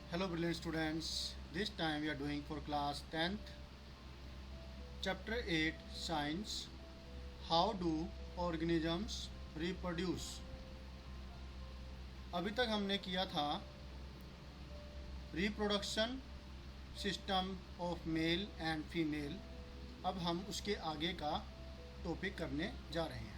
Hello brilliant students. This time we are doing for class 10th chapter 8 science. How do organisms reproduce? अभी तक हमने किया था reproduction system of male and female. अब हम उसके आगे का टॉपिक करने जा रहे हैं।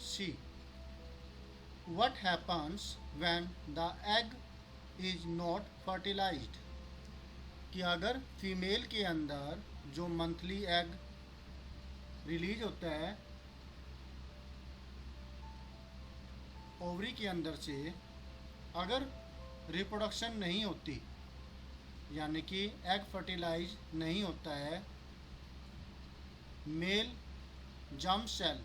C. What happens when the egg is not fertilized? कि अगर फीमेल के अंदर जो मंथली एग रिलीज होता है ओवरी के अंदर से, अगर रिप्रोडक्शन नहीं होती यानी कि एग फर्टिलाइज नहीं होता है, मेल जर्म सेल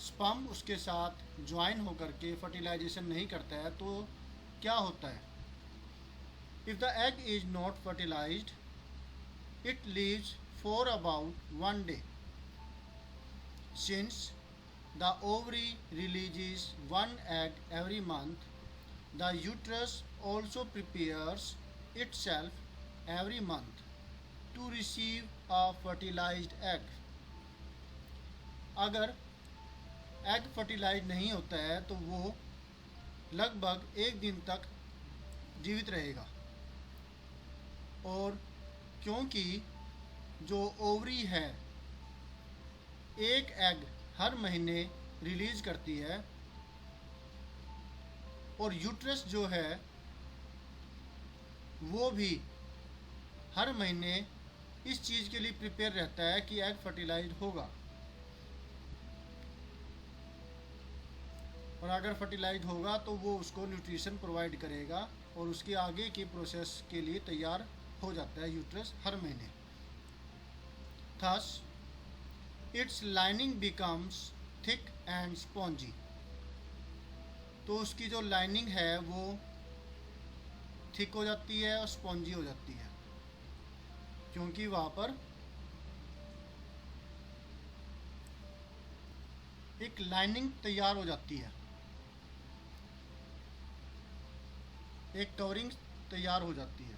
स्पर्म उसके साथ ज्वाइन होकर के फर्टिलाइजेशन नहीं करता है, तो क्या होता है? If the egg is not fertilised it lives for about 1 day. Since the ovary releases 1 egg every month, the uterus also prepares itself every month to receive a fertilized egg. अगर egg fertilize नहीं होता है तो वो लगभग 1 दिन तक जीवित रहेगा, और क्योंकि जो ओवरी है एक एग हर महीने रिलीज करती है, और यूट्रस जो है वो भी हर महीने इस चीज़ के लिए प्रिपेयर रहता है कि एग फर्टिलाइज होगा, और अगर फर्टिलाइज होगा तो वो उसको न्यूट्रिशन प्रोवाइड करेगा और उसके आगे के प्रोसेस के लिए तैयार हो जाता है यूट्रस हर महीने। Thus it's lining becomes thick and spongy. तो उसकी जो लाइनिंग है वो थिक हो जाती है और स्पॉन्जी हो जाती है, क्योंकि वहाँ पर एक लाइनिंग तैयार हो जाती है, एक कवरिंग तैयार हो जाती है।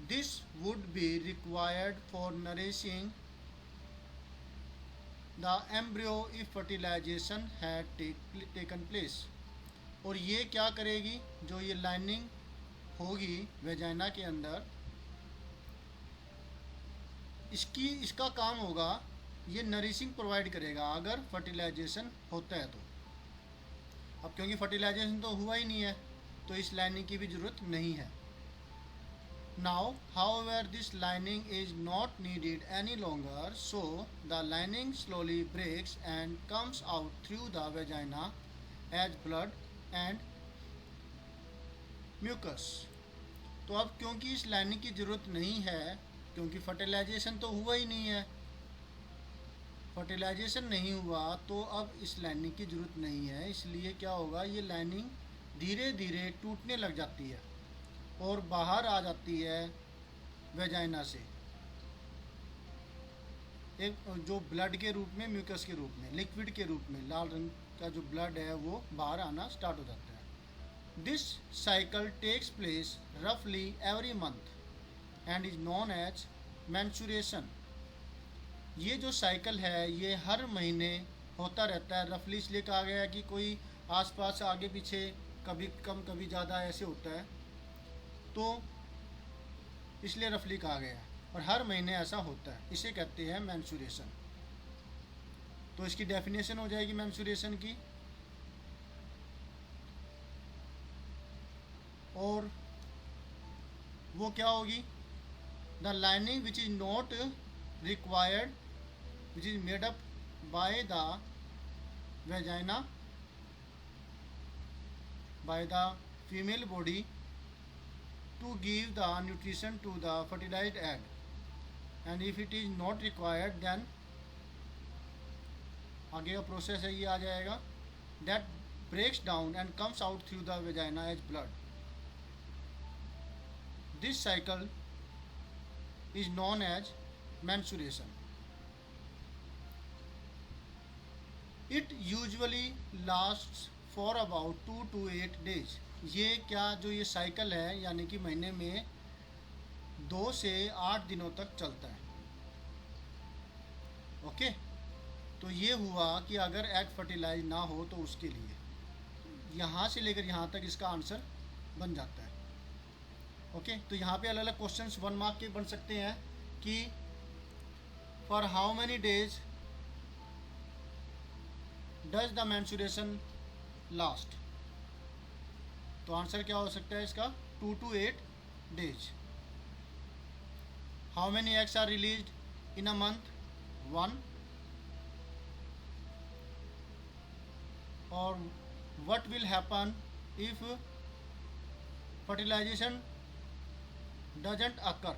This would be required for nourishing the embryo if fertilisation had taken place. और ये क्या करेगी? जो ये लाइनिंग होगी वेजाइना के अंदर, इसका काम होगा, ये नरिशिंग प्रोवाइड करेगा अगर फर्टिलाइजेशन होता है तो। अब क्योंकि फर्टिलाइजेशन तो हुआ ही नहीं है तो इस लाइनिंग की भी ज़रूरत नहीं है। Now however this lining is not needed any longer, so the lining slowly breaks and comes out through the vagina as blood and mucus. तो अब क्योंकि इस लाइनिंग की ज़रूरत नहीं है, क्योंकि फर्टिलाइजेशन तो हुआ ही नहीं है, फर्टिलाइजेशन नहीं हुआ तो अब इस लाइनिंग की ज़रूरत नहीं है। इसलिए क्या होगा, ये लाइनिंग धीरे धीरे टूटने लग जाती है और बाहर आ जाती है वेजाइना से, एक जो ब्लड के रूप में, म्यूकस के रूप में, लिक्विड के रूप में, लाल रंग का जो ब्लड है वो बाहर आना स्टार्ट हो जाता है। दिस साइकिल टेक्स प्लेस रफली every month and is known as menstruation. ये जो साइकिल है ये हर महीने होता रहता है। रफली इसलिए कहा गया है कि कोई आसपास आगे पीछे कभी कम कभी ज़्यादा ऐसे होता है, तो इसलिए रफली कहा गया है, और हर महीने ऐसा होता है, इसे कहते हैं मेंस्ट्रुएशन। तो इसकी डेफिनेशन हो जाएगी मेंस्ट्रुएशन की, और वो क्या होगी? The lining which is not required which is made up by the vagina, by the female body to give the nutrition to the fertilized egg, and if it is not required then आगे का process है ये आ जाएगा, that breaks down and comes out through the vagina as blood. This cycle is known as menstruation. It usually lasts for about 2 to 8 days. ये क्या जो ये cycle है यानी कि महीने में 2 से 8 दिनों तक चलता है. ओके तो ये हुआ कि अगर एग फर्टिलाइज ना हो तो उसके लिए यहाँ से लेकर यहाँ तक इसका आंसर बन जाता है. ओके तो यहाँ पे अलग अलग क्वेश्चंस 1 मार्क के बन सकते हैं कि for how many days does the menstruation last. तो आंसर क्या हो सकता है इसका 2 to 8 days. How many eggs are released in a month 1. और what will happen if fertilization doesn't occur.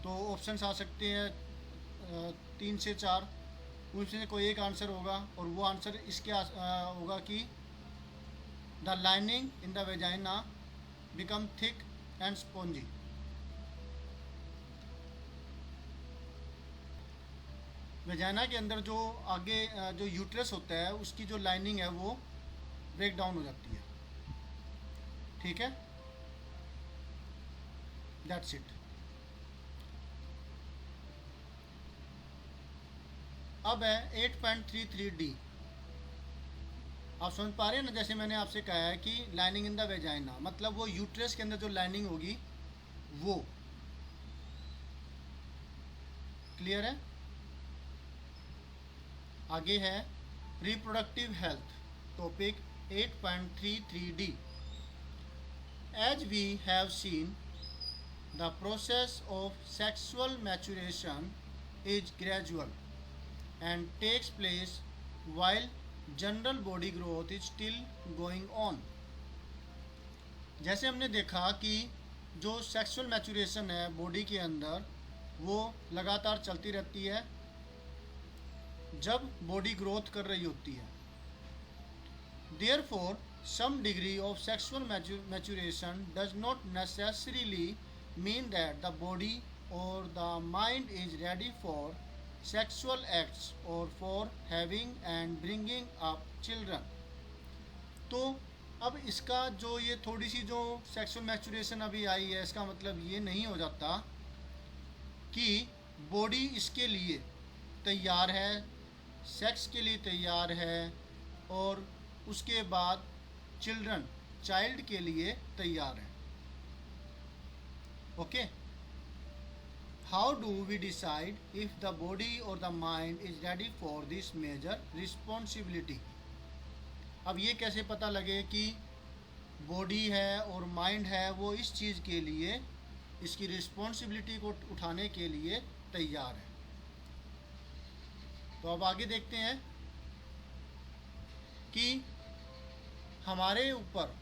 तो ऑप्शंस आ सकते हैं 3 से 4, उनमें से कोई एक आंसर होगा और वो आंसर इसके होगा कि the lining in the vagina become thick and spongy. Vagina के अंदर जो आगे जो यूट्रस होता है उसकी जो लाइनिंग है वो ब्रेक डाउन हो जाती है. ठीक है दैट्स इट. अब है 8.33D. आप समझ पा रहे हैं ना, जैसे मैंने आपसे कहा है कि लाइनिंग इन द वेजाइना मतलब वो यूट्रस के अंदर जो लाइनिंग होगी वो. क्लियर है. आगे है reproductive health topic 8.33D. As we have seen the process of sexual maturation is gradual and takes place while general body growth is still going on. जैसे हमने देखा कि जो सेक्सुअल मैच्योरेशन है बॉडी के अंदर वो लगातार चलती रहती है जब बॉडी ग्रोथ कर रही होती है. Therefore, some degree of sexual maturation does not necessarily mean that the body or the mind is ready for sexual acts or for having and bringing up children. तो अब इसका जो ये थोड़ी सी जो सेक्सुअल मैच्योरेशन अभी आई है इसका मतलब ये नहीं हो जाता कि बॉडी इसके लिए तैयार है, सेक्स के लिए तैयार है और उसके बाद चाइल्ड के लिए तैयार है. Okay how do we decide if the body और the mind is ready for this major responsibility. अब ये कैसे पता लगे कि बॉडी है और माइंड है वो इस चीज़ के लिए इसकी रिस्पॉन्सिबिलिटी को उठाने के लिए तैयार है. तो अब आगे देखते हैं कि हमारे ऊपर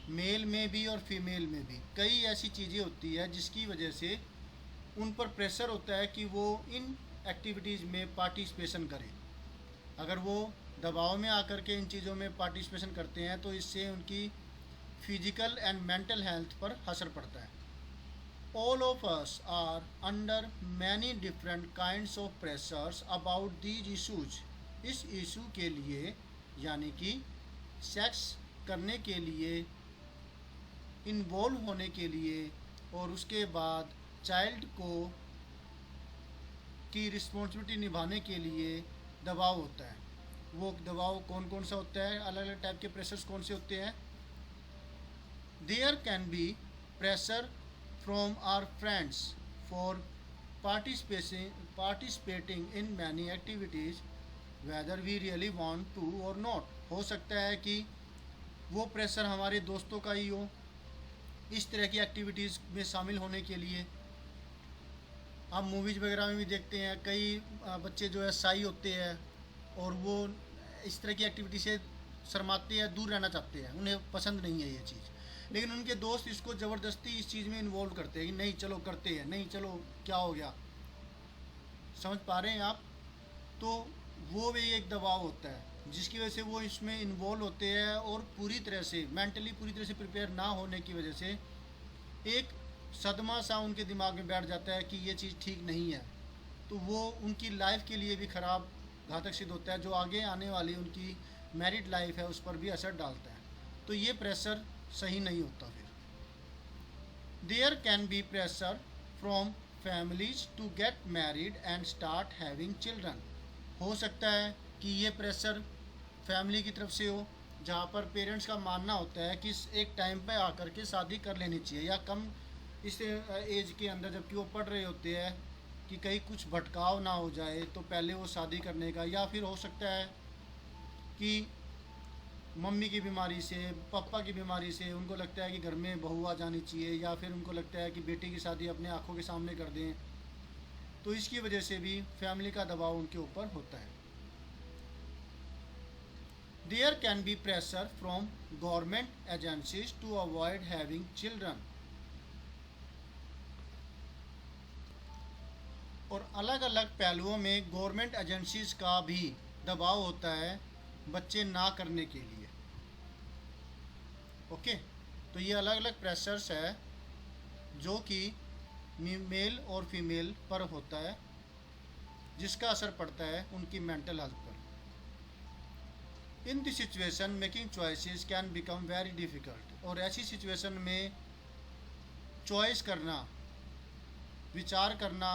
मेल में भी और फीमेल में भी कई ऐसी चीज़ें होती है जिसकी वजह से उन पर प्रेशर होता है कि वो इन एक्टिविटीज़ में पार्टिसिपेशन करें. अगर वो दबाव में आकर के इन चीज़ों में पार्टिसिपेशन करते हैं तो इससे उनकी फिजिकल एंड मेंटल हेल्थ पर असर पड़ता है. All of us are under many different kinds of pressures about these issues. इस इशू के लिए यानी कि सेक्स करने के लिए, इन्वॉल्व होने के लिए और उसके बाद चाइल्ड को की रिस्पॉन्सिबिलिटी निभाने के लिए दबाव होता है. वो दबाव कौन कौन सा होता है, अलग अलग टाइप के प्रेशर्स कौन से होते हैं. There can be pressure from our friends for participating in many activities whether we really want to or not. हो सकता है कि वो प्रेशर हमारे दोस्तों का ही हो इस तरह की एक्टिविटीज़ में शामिल होने के लिए. आप मूवीज़ वगैरह में भी देखते हैं कई बच्चे जो है शाई होते हैं और वो इस तरह की एक्टिविटी से शर्माते हैं, दूर रहना चाहते हैं, उन्हें पसंद नहीं है ये चीज़. लेकिन उनके दोस्त इसको ज़बरदस्ती इस चीज़ में इन्वॉल्व करते हैं कि नहीं चलो करते हैं, नहीं चलो क्या हो गया. समझ पा रहे हैं आप. तो वो भी एक दबाव होता है जिसकी वजह से वो इसमें इन्वॉल्व होते हैं और पूरी तरह से मेंटली पूरी तरह से प्रिपेयर ना होने की वजह से एक सदमा सा उनके दिमाग में बैठ जाता है कि ये चीज़ ठीक नहीं है, तो वो उनकी लाइफ के लिए भी ख़राब घातक सिद्ध होता है, जो आगे आने वाली उनकी मैरिड लाइफ है उस पर भी असर डालता है। तो ये प्रेशर सही नहीं होता। फिर there can be pressure from families to get married and start having children. हो सकता है कि ये प्रेशर फैमिली की तरफ से हो, जहाँ पर पेरेंट्स का मानना होता है कि एक टाइम पे आकर के शादी कर लेनी चाहिए, या कम इस एज के अंदर जबकि वो पढ़ रहे होते हैं कि कहीं कुछ भटकाव ना हो जाए तो पहले वो शादी करने का। या फिर हो सकता है कि मम्मी की बीमारी से, पापा की बीमारी से उनको लगता है कि घर में बहू आ जानी चाहिए, या फिर उनको लगता है कि बेटी की शादी अपने आंखों के सामने कर दें। तो इसकी वजह से भी फैमिली का दबाव उनके ऊपर होता है। There can be pressure from government agencies to avoid having children. और अलग अलग पहलुओं में गवर्नमेंट एजेंसीज का भी दबाव होता है बच्चे ना करने के लिए। ओके, तो ये अलग अलग प्रेशर्स है जो कि मेल और फीमेल पर होता है, जिसका असर पड़ता है उनकी मेंटल हेल्थ पर। In this situation making choices can become very difficult. और ऐसी सिचुएशन में चॉइस करना, विचार करना,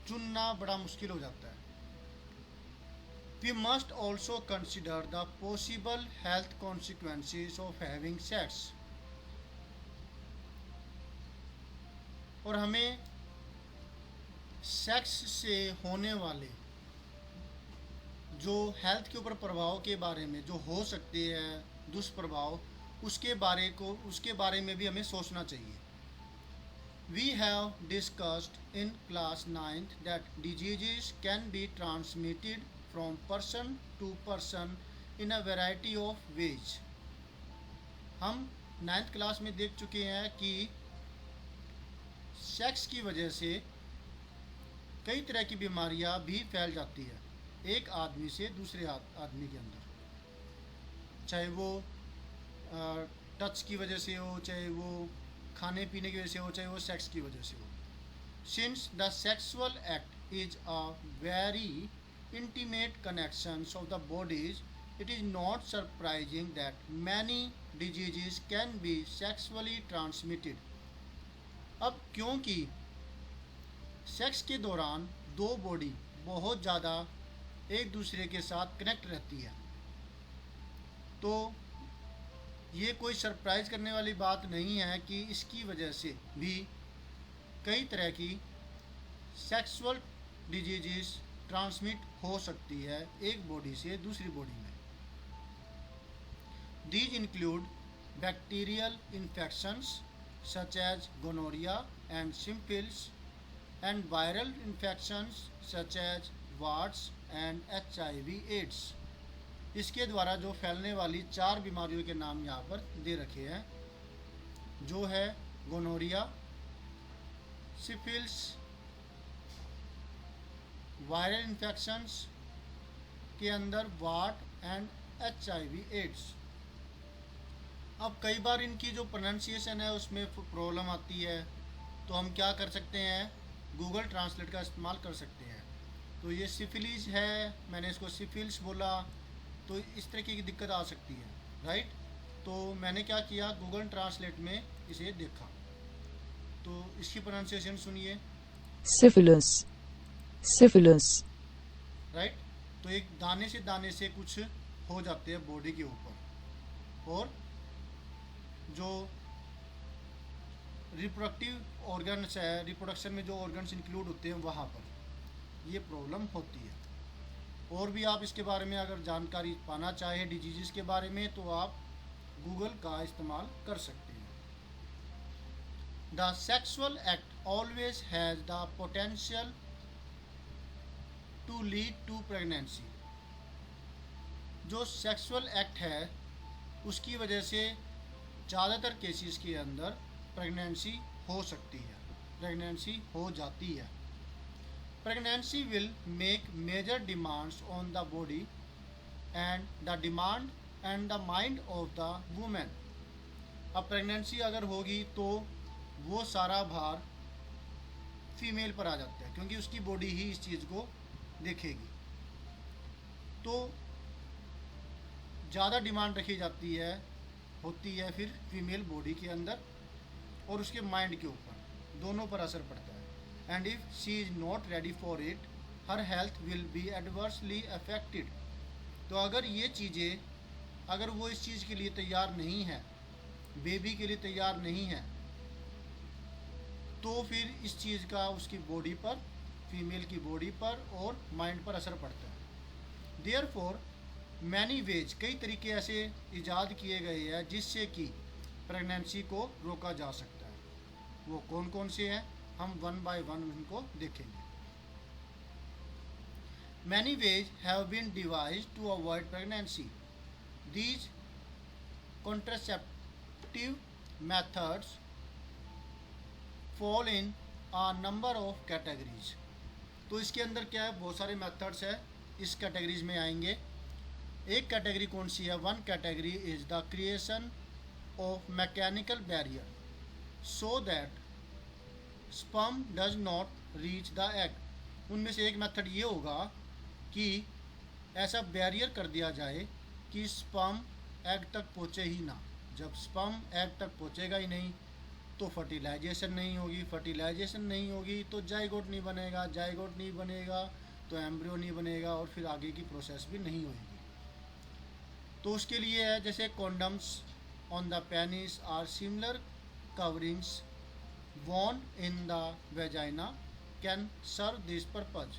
चुनना बड़ा मुश्किल हो जाता है। We must also consider the possible health consequences of having sex. और हमें सेक्स से होने वाले जो हेल्थ के ऊपर प्रभाव के बारे में जो हो सकते हैं दुष्प्रभाव, उसके बारे में भी हमें सोचना चाहिए। We have discussed in class 9th that diseases can be transmitted from person to person in a variety of ways. हम 9th क्लास में देख चुके हैं कि सेक्स की वजह से कई तरह की बीमारियां भी फैल जाती है एक आदमी से दूसरे आदमी के अंदर, चाहे वो टच की वजह से हो, चाहे वो खाने पीने की वजह से हो, चाहे वो सेक्स की वजह से हो। Since the sexual act is a very intimate connections of the bodies, it is not surprising that many diseases can be sexually transmitted. अब क्योंकि सेक्स के दौरान दो बॉडी बहुत ज़्यादा एक दूसरे के साथ कनेक्ट रहती है, तो ये कोई सरप्राइज़ करने वाली बात नहीं है कि इसकी वजह से भी कई तरह की सेक्सुअल डिजीज़ ट्रांसमिट हो सकती है एक बॉडी से दूसरी बॉडी में। These include bacterial infections such as gonorrhoea and simples and viral infections such as warts and HIV AIDS. इसके द्वारा जो फैलने वाली 4 बीमारियों के नाम यहाँ पर दे रखे हैं, जो है गोनोरिया, सिफिलिस, वायरल इन्फेक्शंस के अंदर वार्ड एंड HIV एड्स। अब कई बार इनकी जो प्रोनाउंसिएशन है उसमें प्रॉब्लम आती है, तो हम क्या कर सकते हैं, गूगल ट्रांसलेट का इस्तेमाल कर सकते हैं। तो ये सिफिलिस है, मैंने इसको सिफिल्स बोला, तो इस तरह की दिक्कत आ सकती है, राइट। तो मैंने क्या किया, गूगल ट्रांसलेट में इसे देखा, तो इसकी प्रोनाउंसिएशन सुनिए, syphilis, syphilis, राइट। तो एक दाने से कुछ हो जाते हैं बॉडी के ऊपर, और जो रिप्रोडक्टिव ऑर्गन्स है, रिप्रोडक्शन में जो ऑर्गन्स इंक्लूड होते हैं वहाँ पर ये प्रॉब्लम होती है। और भी आप इसके बारे में अगर जानकारी पाना चाहें डिजीज़ के बारे में, तो आप गूगल का इस्तेमाल कर सकते हैं। The sexual act always has the potential to lead to pregnancy. जो सेक्सुअल एक्ट है उसकी वजह से ज़्यादातर केसेस के अंदर प्रेगनेंसी हो सकती है, प्रेगनेंसी हो जाती है। Pregnancy will make major demands on the body and the demand and the mind of the woman. अब प्रेगनेंसी अगर होगी तो वो सारा भार फीमेल पर आ जाता है, क्योंकि उसकी बॉडी ही इस चीज़ को देखेगी। तो ज़्यादा डिमांड रखी जाती है होती है फिर फीमेल बॉडी के अंदर और उसके माइंड के ऊपर, दोनों पर असर पड़ता है। And if she is not ready for it, her health will be adversely affected. तो अगर ये चीज़ें, अगर वो इस चीज़ के लिए तैयार नहीं है, बेबी के लिए तैयार नहीं है, तो फिर इस चीज़ का उसकी बॉडी पर, फीमेल की बॉडी पर और माइंड पर असर पड़ता है। देयरफॉर मैनी वेज, कई तरीके ऐसे ईजाद किए गए हैं जिससे कि प्रेगनेंसी को रोका जा सकता है। वो कौन कौन से हैं, हम वन बाय वन उनको देखेंगे। Many ways have been devised to avoid pregnancy. These contraceptive methods fall in a number of categories. तो इसके अंदर क्या है, बहुत सारे मेथड्स है, इस कैटेगरीज में आएंगे। एक कैटेगरी कौन सी है, one category is the creation of mechanical barrier so that sperm does not reach the egg. उनमें से एक मेथड ये होगा कि ऐसा बैरियर कर दिया जाए कि स्पर्म एग तक पहुँचे ही ना। जब स्पर्म एग तक पहुँचेगा ही नहीं तो फर्टिलाइजेशन नहीं होगी, फर्टिलाइजेशन नहीं होगी तो जाइगोट नहीं बनेगा, जाइगोट नहीं बनेगा तो एम्ब्रियो नहीं बनेगा और फिर आगे की प्रोसेस भी नहीं होगी। तो उसके लिए है जैसे condoms on the penis or similar coverings worn in the vagina can serve this purpose।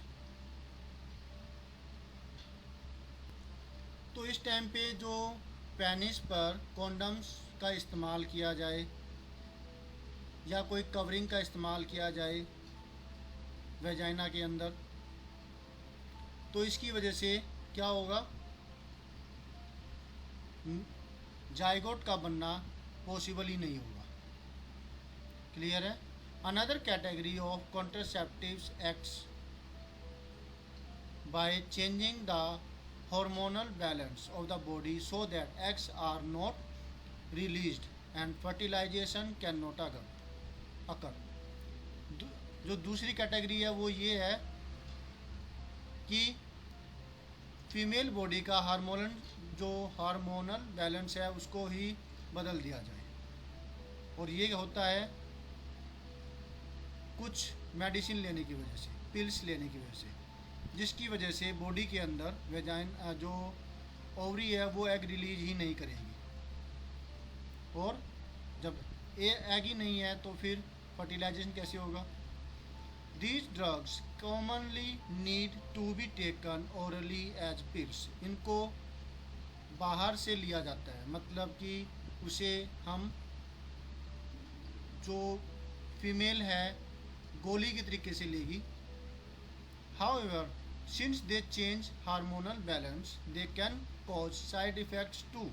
तो इस टाइम पे जो पेनिस पर कॉन्डम्स का इस्तेमाल किया जाए या कोई कवरिंग का इस्तेमाल किया जाए वेजाइना के अंदर, तो इसकी वजह से क्या होगा, जाइगोट का बनना पॉसिबल ही नहीं होगा। क्लियर है। Another category of contraceptives acts by changing the hormonal balance of the body so that eggs are not released and fertilization cannot occur। जो दूसरी कैटेगरी है वो ये है कि फीमेल बॉडी का हार्मोनल बैलेंस है उसको ही बदल दिया जाए, और ये होता है कुछ मेडिसिन लेने की वजह से, पिल्स लेने की वजह से, जिसकी वजह से बॉडी के अंदर वेजाइन जो ओवरी है वो एग रिलीज ही नहीं करेगी, और जब एग ही नहीं है तो फिर फर्टिलाइजेशन कैसे होगा। These drugs commonly need to be taken orally as pills. इनको बाहर से लिया जाता है, मतलब कि उसे हम जो फीमेल है गोली के तरीके से लेगी। However, since they change hormonal balance, they can cause side effects too.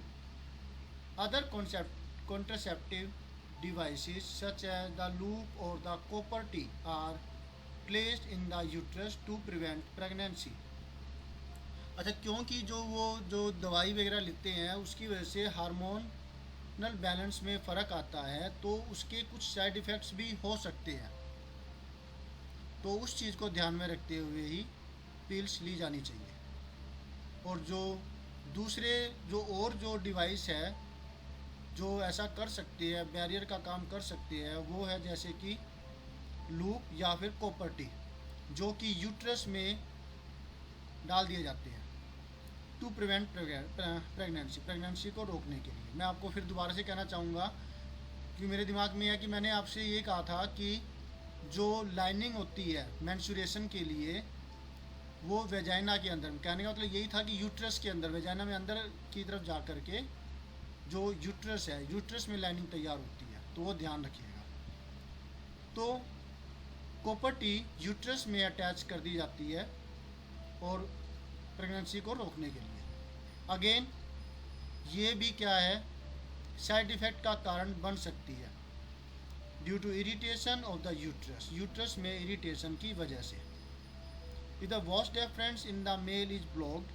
Other contraceptive devices such as the loop or the copper T are placed in the uterus to prevent pregnancy। अच्छा, क्योंकि जो दवाई वगैरह लेते हैं उसकी वजह से हार्मोनल बैलेंस में फ़र्क आता है, तो उसके कुछ साइड इफ़ेक्ट्स भी हो सकते हैं। तो उस चीज़ को ध्यान में रखते हुए ही पिल्स ली जानी चाहिए। और जो दूसरे जो डिवाइस है जो ऐसा कर सकती है, बैरियर का काम कर सकती है, वो है जैसे कि लूप या फिर कॉपर टी, जो कि यूट्रस में डाल दिए जाते हैं टू प्रिवेंट प्रेगनेंसी को रोकने के लिए। मैं आपको फिर दोबारा से कहना चाहूँगा कि मेरे दिमाग में है कि मैंने आपसे ये कहा था कि जो लाइनिंग होती है मेंस्ट्रुएशन के लिए वो वेजाइना के अंदर, कहने का मतलब यही था कि यूट्रस के अंदर, वेजाइना में अंदर की तरफ जा कर के जो यूट्रस है, यूट्रस में लाइनिंग तैयार होती है, तो वो ध्यान रखिएगा। तो कॉपर टी यूट्रस में अटैच कर दी जाती है और प्रेगनेंसी को रोकने के लिए। अगेन ये भी क्या है, साइड इफ़ेक्ट का कारण बन सकती है due to irritation of the uterus, uterus में इरिटेशन की वजह से। If the vas deferens in the male is blocked,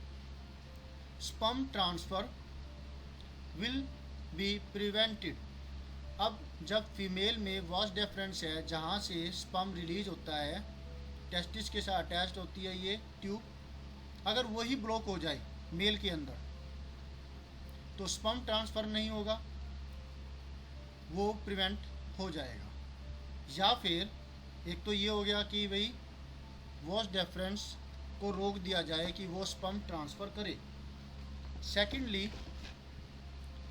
sperm transfer will be prevented. अब जब फीमेल में वास डिफरेंस है जहाँ से स्पर्म रिलीज होता है, टेस्टिस के साथ अटैच्ड होती है ये ट्यूब, अगर वही ब्लॉक हो जाए मेल के अंदर तो स्पर्म ट्रांसफ़र नहीं होगा, वो प्रिवेंट हो जाएगा। या फिर एक तो ये हो गया कि भाई वॉस डिफरेंस को रोक दिया जाए कि वो स्पर्म ट्रांसफ़र करे। सेकेंडली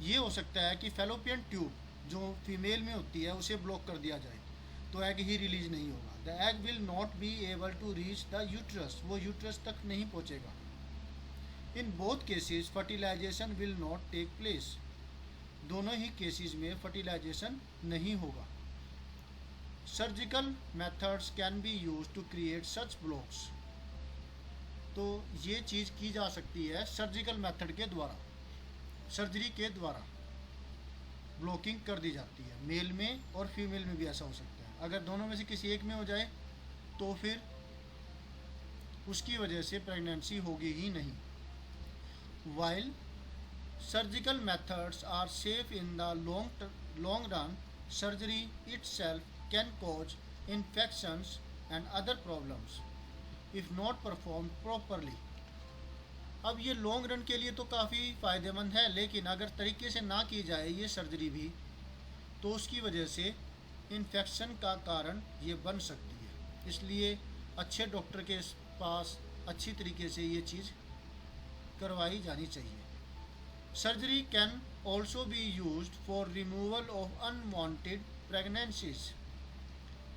ये हो सकता है कि फेलोपियन ट्यूब जो फीमेल में होती है उसे ब्लॉक कर दिया जाए तो एग ही रिलीज नहीं होगा। The egg will not be able to reach the uterus, वो यूट्रस तक नहीं पहुँचेगा। In both cases fertilization will not take place, दोनों ही केसेस में फर्टिलाइजेशन नहीं होगा। Surgical methods can be use to create such blocks, तो ये चीज़ की जा सकती है सर्जिकल मेथड के द्वारा, सर्जरी के द्वारा ब्लॉकिंग कर दी जाती है। मेल में और फीमेल में भी ऐसा हो सकता है। अगर दोनों में से किसी एक में हो जाए तो फिर उसकी वजह से प्रेगनेंसी होगी ही नहीं। While surgical methods are safe in the long run, surgery itself can cause infections and other problems if not performed properly। अब ये लॉन्ग रन के लिए तो काफ़ी फ़ायदेमंद है, लेकिन अगर तरीके से ना की जाए ये सर्जरी भी तो उसकी वजह से इन्फेक्शन का कारण ये बन सकती है। इसलिए अच्छे डॉक्टर के पास अच्छी तरीके से ये चीज़ करवाई जानी चाहिए। Surgery can also be used for removal of unwanted pregnancies,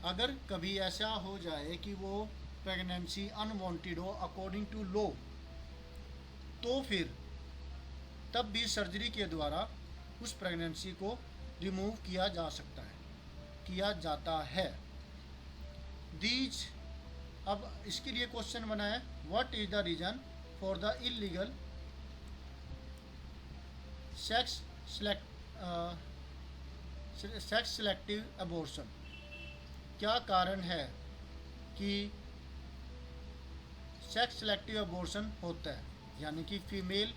अगर कभी ऐसा हो जाए कि वो प्रेगनेंसी अनवांटेड हो अकॉर्डिंग टू लॉ, तो फिर तब भी सर्जरी के द्वारा उस प्रेगनेंसी को रिमूव किया जा सकता है, किया जाता है। दीज, अब इसके लिए क्वेश्चन बना है, what is the reason for the illegal sex selective abortion, क्या कारण है कि सेक्स सेलेक्टिव अबॉर्शन होता है, यानी कि फीमेल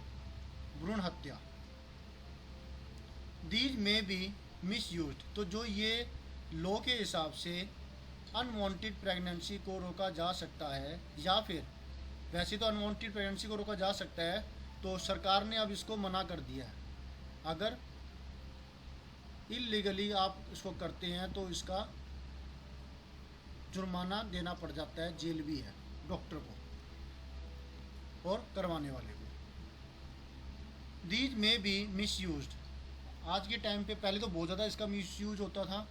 भ्रूण हत्या। दीज में बी मिस यूज, तो जो ये लॉ के हिसाब से अनवांटेड प्रेगनेंसी को रोका जा सकता है, या फिर वैसे तो अनवांटेड प्रेगनेंसी को रोका जा सकता है, तो सरकार ने अब इसको मना कर दिया है। अगर इलीगली आप इसको करते हैं तो इसका जुर्माना देना पड़ जाता है, जेल भी है डॉक्टर को और करवाने वाले को। दीज में बी मिस यूज्ड, आज के टाइम पे, पहले तो बहुत ज़्यादा इसका मिस यूज होता था,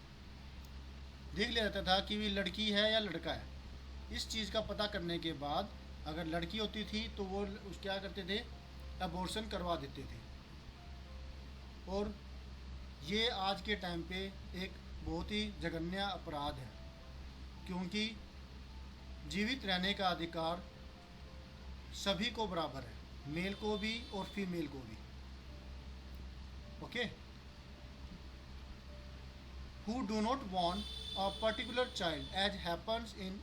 देख लिया जाता था कि भी लड़की है या लड़का है। इस चीज़ का पता करने के बाद अगर लड़की होती थी तो वो क्या करते थे, अबॉर्शन करवा देते थे। और ये आज के टाइम पे एक बहुत ही जघन्य अपराध है, क्योंकि जीवित रहने का अधिकार सभी को बराबर है, मेल को भी और फीमेल को भी। Okay, who do not want a particular child as happens in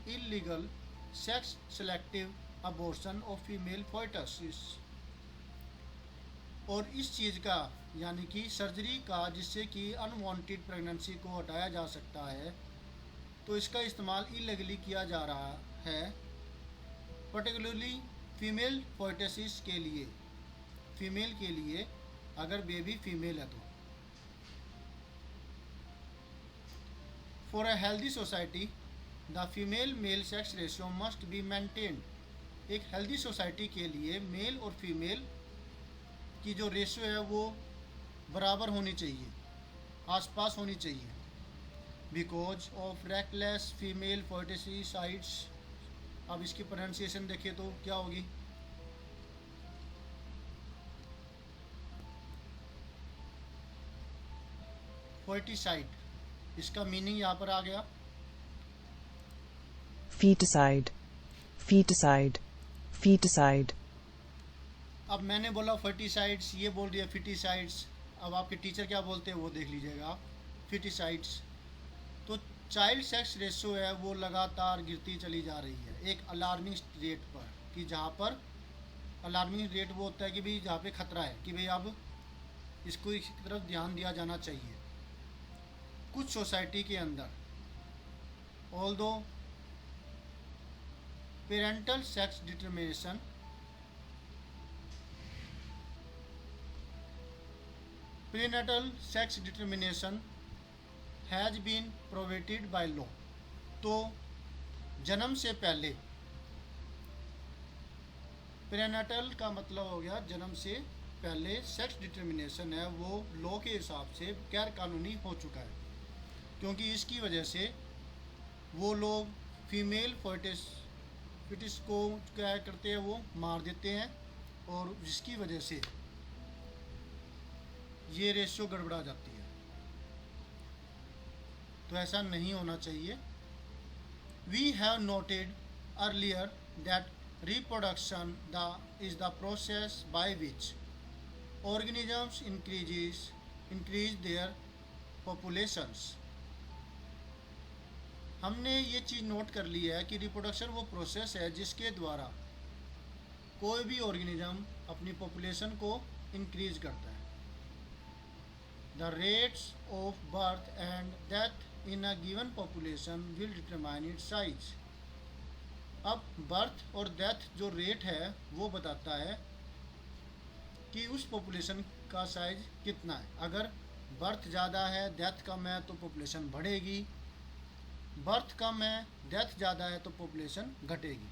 illegal sex selective abortion of female fetuses। और इस चीज़ का यानी कि सर्जरी का जिससे कि अनवांटेड प्रेगनेंसी को हटाया जा सकता है, तो इसका इस्तेमाल इलीगली किया जा रहा है, पर्टिकुलरली फीमेल फोइटसिस के लिए, फीमेल के लिए अगर बेबी फीमेल है तो। For a healthy society the female male sex ratio must be maintained. एक हेल्दी सोसाइटी के लिए मेल और फीमेल की जो रेशियो है वो बराबर होनी चाहिए, आसपास होनी चाहिए। बिकॉज ऑफ रेकलेस फीमेल फोइटिसाइड्स, अब इसकी प्रोनाउंसिएशन देखिए तो क्या होगी, फोइटिसाइड, इसका मीनिंग यहाँ पर आ गया feticide, feticide, feticide, अब मैंने बोला फर्टिसाइड्स, ये बोल दिया फिटिसाइड्स। अब आपके टीचर क्या बोलते हैं वो देख लीजिएगा आप, फिटिसाइड्स। तो चाइल्ड सेक्स रेशो है वो लगातार गिरती चली जा रही है एक अलार्मिंग रेट पर, कि जहाँ पर अलार्मिंग रेट वो होता है कि भाई जहाँ पे खतरा है कि भाई अब इसको इसकी तरफ ध्यान दिया जाना चाहिए। कुछ सोसाइटी के अंदर although parental sex determination prenatal sex determination has been provided by law, तो जन्म से पहले, प्रीनेटल का मतलब हो गया जन्म से पहले सेक्स डिटर्मिनेशन है वो लॉ के हिसाब से गैर कानूनी हो चुका है, क्योंकि इसकी वजह से वो लोग फीमेल फिटिस को क्या करते हैं, वो मार देते हैं, और जिसकी वजह से ये रेशियो गड़बड़ा जाती है। तो ऐसा नहीं होना चाहिए। We have noted earlier that reproduction is the process by which organisms increase their populations। हमने ये चीज़ नोट कर ली है कि रिप्रोडक्शन वो प्रोसेस है जिसके द्वारा कोई भी ऑर्गेनिज्म अपनी पॉपुलेशन को इंक्रीज करता है। The rates of birth and death in a given population will determine its size. अब बर्थ और डेथ जो रेट है वो बताता है कि उस पॉपुलेशन का साइज कितना है। अगर बर्थ ज़्यादा है डेथ कम है तो पॉपुलेशन बढ़ेगी, बर्थ कम है डेथ ज़्यादा है तो पॉपुलेशन घटेगी।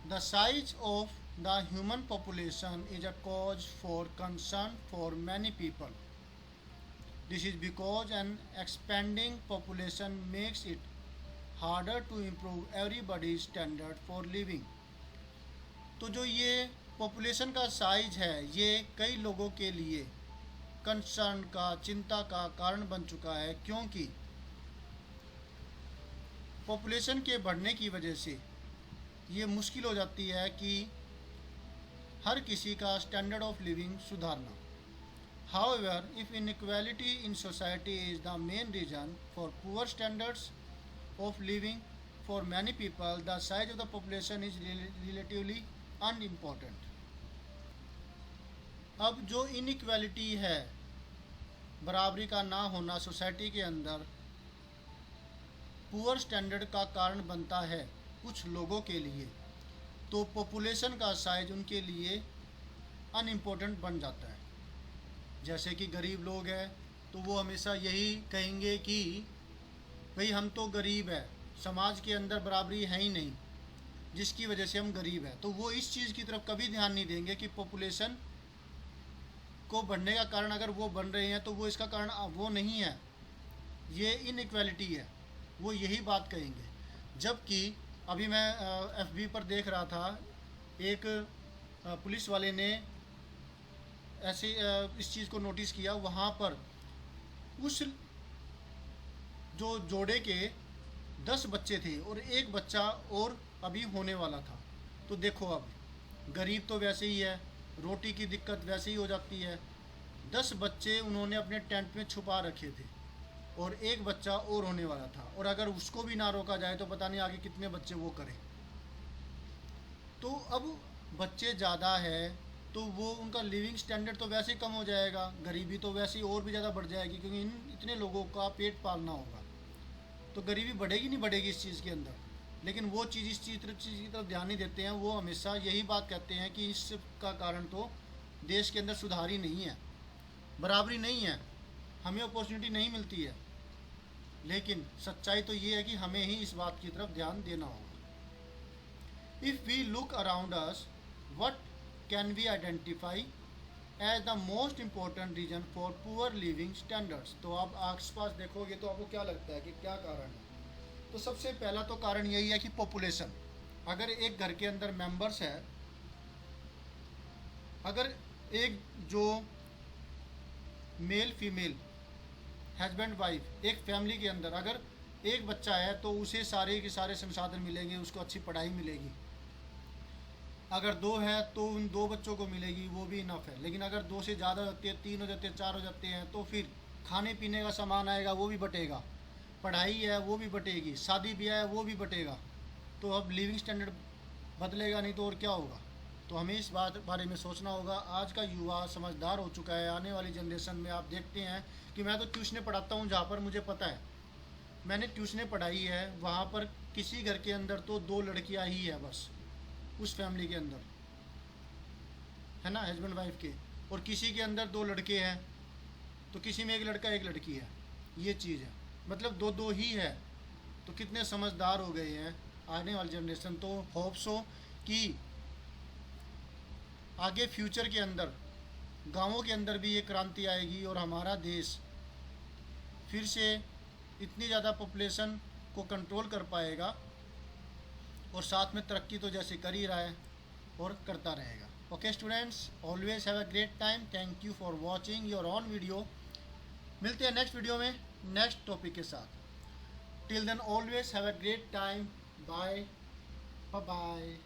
The size of the human population is a cause for concern for many people. This is because an expanding population makes it harder to improve everybody's standard for living। तो जो ये population का size है ये कई लोगों के लिए कंसर्न का, चिंता का कारण बन चुका है, क्योंकि पॉपुलेशन के बढ़ने की वजह से ये मुश्किल हो जाती है कि हर किसी का स्टैंडर्ड ऑफ लिविंग सुधारना। However, if inequality in society is the main reason for poor standards of living for many people, the size of the population is relatively unimportant। अब जो इनइक्वालिटी है, बराबरी का ना होना सोसाइटी के अंदर पुअर स्टैंडर्ड का कारण बनता है कुछ लोगों के लिए, तो पॉपुलेशन का साइज उनके लिए अनइम्पोर्टेंट बन जाता है। जैसे कि गरीब लोग हैं तो वो हमेशा यही कहेंगे कि भाई हम तो गरीब है, समाज के अंदर बराबरी है ही नहीं, जिसकी वजह से हम गरीब हैं। तो वो इस चीज़ की तरफ कभी ध्यान नहीं देंगे कि पॉपुलेशन को बढ़ने का कारण अगर वो बन रहे हैं तो वो इसका कारण वो नहीं है, ये इनइक्वालिटी है, वो यही बात कहेंगे। जबकि अभी मैं FB पर देख रहा था, एक पुलिस वाले ने ऐसे इस चीज़ को नोटिस किया, वहाँ पर उस जो जोड़े के 10 बच्चे थे और एक बच्चा और अभी होने वाला था। तो देखो अब गरीब तो वैसे ही है, रोटी की दिक्कत वैसे ही हो जाती है। 10 बच्चे उन्होंने अपने टेंट में छुपा रखे थे और एक बच्चा और होने वाला था, और अगर उसको भी ना रोका जाए तो पता नहीं आगे कितने बच्चे वो करें। तो अब बच्चे ज़्यादा है तो वो उनका लिविंग स्टैंडर्ड तो वैसे ही कम हो जाएगा, गरीबी तो वैसे ही और भी ज़्यादा बढ़ जाएगी, क्योंकि इतने लोगों का पेट पालना होगा। तो गरीबी बढ़ेगी नहीं बढ़ेगी इस चीज़ के अंदर, लेकिन वो चीज़ इस चीज़ की तरफ ध्यान नहीं देते हैं। वो हमेशा यही बात कहते हैं कि इसका कारण तो देश के अंदर सुधार ही नहीं है, बराबरी नहीं है, हमें अपॉर्चुनिटी नहीं मिलती है। लेकिन सच्चाई तो ये है कि हमें ही इस बात की तरफ ध्यान देना होगा। If we look around us, what can we identify as the most important reason for poor living standards. तो आप आस पास देखोगे तो आपको क्या लगता है कि क्या कारण है? तो सबसे पहला तो कारण यही है कि पॉपुलेशन। अगर एक घर के अंदर मेंबर्स है, अगर एक जो मेल फीमेल हस्बैंड वाइफ एक फैमिली के अंदर अगर एक बच्चा है तो उसे सारे के सारे संसाधन मिलेंगे, उसको अच्छी पढ़ाई मिलेगी। अगर 2 है तो उन 2 बच्चों को मिलेगी, वो भी इनफ है। लेकिन अगर 2 से ज़्यादा हो जाती है, 3 हो जाते हैं, 4 हो जाते हैं, तो फिर खाने पीने का सामान आएगा वो भी बटेगा, पढ़ाई है वो भी बटेगी, शादी ब्याह है वो भी बटेगा। तो अब लिविंग स्टैंडर्ड बदलेगा नहीं तो और क्या होगा? तो हमें इस बात बारे में सोचना होगा। आज का युवा समझदार हो चुका है। आने वाली जनरेशन में आप देखते हैं कि मैं तो ट्यूशनें पढ़ाता हूँ, जहाँ पर मुझे पता है, मैंने ट्यूशनें पढ़ाई है, वहाँ पर किसी घर के अंदर तो 2 लड़कियाँ ही है बस, उस फैमिली के अंदर, है ना, हस्बैंड वाइफ के, और किसी के अंदर 2 लड़के हैं, तो किसी में 1 लड़का 1 लड़की है। ये चीज़ है, मतलब 2-2 ही है। तो कितने समझदार हो गए हैं आने वाली जनरेशन। तो होप्स हो कि आगे फ्यूचर के अंदर गांवों के अंदर भी ये क्रांति आएगी और हमारा देश फिर से इतनी ज़्यादा पॉपुलेशन को कंट्रोल कर पाएगा, और साथ में तरक्की तो जैसे कर ही रहा है और करता रहेगा। Okay students, always have a great time. Thank you for watching your own video. मिलते हैं नेक्स्ट वीडियो में नेक्स्ट टॉपिक के साथ। Till then always have a great time. Bye bye.